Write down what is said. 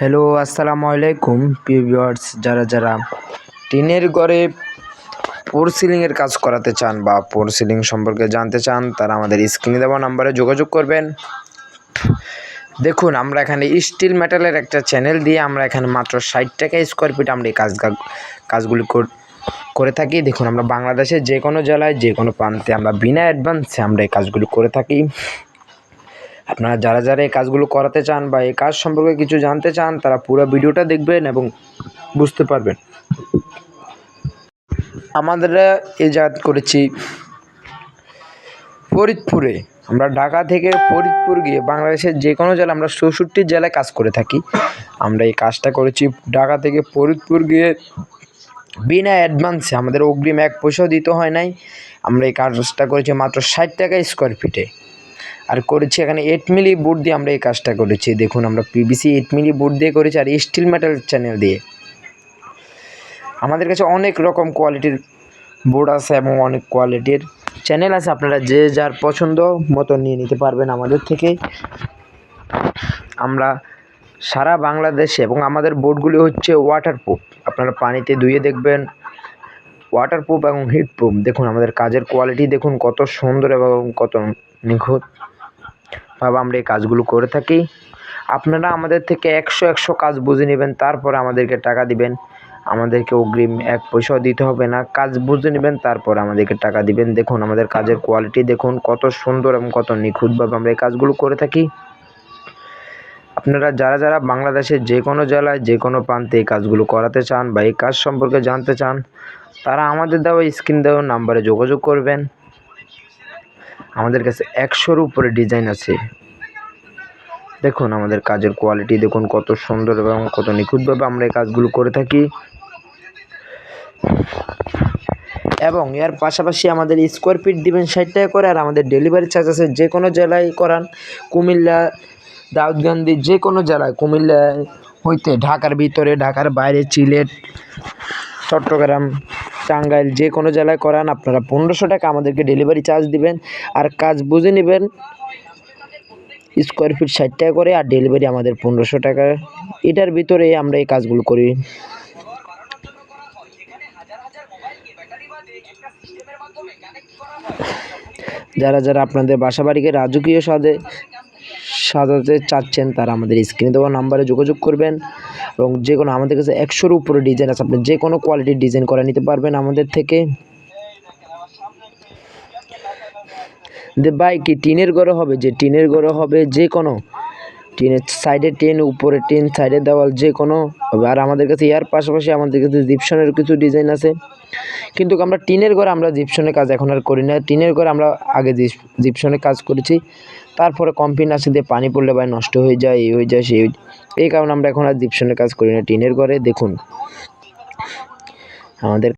Hello, আসসালামু আলাইকুম প্রিয় ভিউয়ার্স। যারা টিনের ঘরে ফোর সিলিংয়ের কাজ করাতে চান বা ফোর সিলিং সম্পর্কে জানতে চান, তারা আমাদের স্ক্রিনে দেওয়া নাম্বারে যোগাযোগ করবেন। দেখুন, আমরা এখানে স্টিল মেটালের একটা চ্যানেল দিয়ে আমরা এখানে মাত্র 60 টাকা স্কোয়ার ফিট আমরা এই কাজগুলি করে থাকি। দেখুন, আমরা বাংলাদেশের যে কোনো জেলায় যে কোনো প্রান্তে আমরা বিনা অ্যাডভান্সে আমরা এই কাজগুলি করে থাকি। আপনারা যারা এই কাজগুলো করাতে চান বা এই কাজ সম্পর্কে কিছু জানতে চান, তারা পুরো ভিডিওটা দেখবেন এবং বুঝতে পারবেন। আমাদের এই জায়গা করেছি ফরিদপুরে। আমরা ঢাকা থেকে ফরিদপুর গিয়ে বাংলাদেশের যে কোনো জেলা, আমরা 64 জেলায় কাজ করে থাকি। আমরা এই কাজটা করেছি ঢাকা থেকে ফরিদপুর গিয়ে বিনা অ্যাডভান্সে, আমাদের অগ্রিম 1 পয়সাও দিতে হয় নাই। আমরা এই কাজটা করেছি মাত্র 60 টাকা স্কোয়ার ফিটে। আর করেছি এখানে 8 মিলি বোর্ড দিয়ে আমরা এই কাজটা করেছি। দেখুন, আমরা পিভিসি 8 মিলি বোর্ড দিয়ে করেছি আর স্টিল মেটাল চ্যানেল দিয়ে। আমাদের কাছে অনেক রকম কোয়ালিটির বোর্ড আছে এবং অনেক কোয়ালিটির চ্যানেল আছে। আপনারা যে যার পছন্দ মতো নিয়ে নিতে পারবেন আমাদের থেকে। আমরা সারা বাংলাদেশে, এবং আমাদের বোর্ডগুলি হচ্ছে ওয়াটারপ্রুফ। আপনারা পানিতে ধুয়ে দেখবেন, ওয়াটারপ্রুফ এবং হিটপ্রুফ। দেখুন, আমাদের কাজের কোয়ালিটি দেখুন কত সুন্দর এবং কত নিখুঁতভাবে আমরা এই কাজগুলো করে থাকি। আপনারা আমাদের থেকে 100 কাজ বুঝে নেবেন, তারপরে আমাদেরকে টাকা দিবেন। আমাদেরকে অগ্রিম 1 পয়সাও দিতে হবে না। কাজ বুঝে নেবেন, তারপর আমাদেরকে টাকা দিবেন। দেখুন, আমাদের কাজের কোয়ালিটি দেখুন কত সুন্দর এবং কত নিখুঁতভাবে আমরা এই কাজগুলো করে থাকি। আপনারা যারা বাংলাদেশের যে কোনো জেলায় যে কোনো প্রান্তে এই কাজগুলো করাতে চান বা এই কাজ সম্পর্কে জানতে চান, তারা আমাদের দেওয়া স্ক্রিন দেওয়া নাম্বারে যোগাযোগ করবেন। আমাদের কাছে 100-র উপরে ডিজাইন আছে। দেখুন, আমাদের কাজের কোয়ালিটি দেখুন কত সুন্দর এবং কত নিখুঁতভাবে আমরা এই কাজগুলো করে থাকি। এবং এর পাশাপাশি আমাদের স্কোয়ার ফিট দিবেন 60 টাকা করে। আর আমাদের ডেলিভারি চার্জ আছে, যে কোনো জেলায় করান, কুমিল্লা, দাউদকান্দি, যে কোনো জেলায়, কুমিল্লা হইতে ঢাকার ভিতরে, ঢাকার বাইরে, সিলেট, চট্টগ্রাম, টাঙ্গাইল, যে কোনো জেলায় করান, আপনারা 1500 টাকা আমাদেরকে ডেলিভারি চার্জ দিবেন। আর কাজ বুঝে নেবেন, স্কোয়ার ফিট 60 টাকা করে আর ডেলিভারি আমাদের 1500 টাকা। এটার ভিতরে আমরা এই কাজগুলো করি। যারা আপনাদের বাসা বাড়িকে রাজকীয় সাজাতে চাচ্ছেন, তারা আমাদের স্ক্রিনে দেওয়া নাম্বারে যোগাযোগ করবেন। এবং যে কোনো, আমাদের কাছে 100-র উপরে ডিজাইন আছে। আপনি যে কোনো কোয়ালিটির ডিজাইন করে নিতে পারবেন আমাদের থেকে। ভাই, কি টিনের ঘরে হবে? যে টিনের ঘরে হবে, যে কোনো টিনের সাইডে টিন, উপরে টিন, সাইডে দেওয়াল, যে কোনো হবে। আর আমাদের কাছে এর পাশাপাশি আমাদের কাছে জিপসনের কিছু ডিজাইন আছে। কিন্তু আমরা টিনের ঘরে আমরা জিপসনের কাজ এখন আর করি না। টিনের ঘরে আমরা আগে জিপসনের কাজ করেছি, তারপরে কম্পিনাসি দিয়ে পানি পড়লে ভাই নষ্ট হয়ে যায়, এই হয়ে যায়, এই কারণে আমরা এখন আর জিপসনের কাজ করি না টিনের ঘরে। দেখুন, আমাদের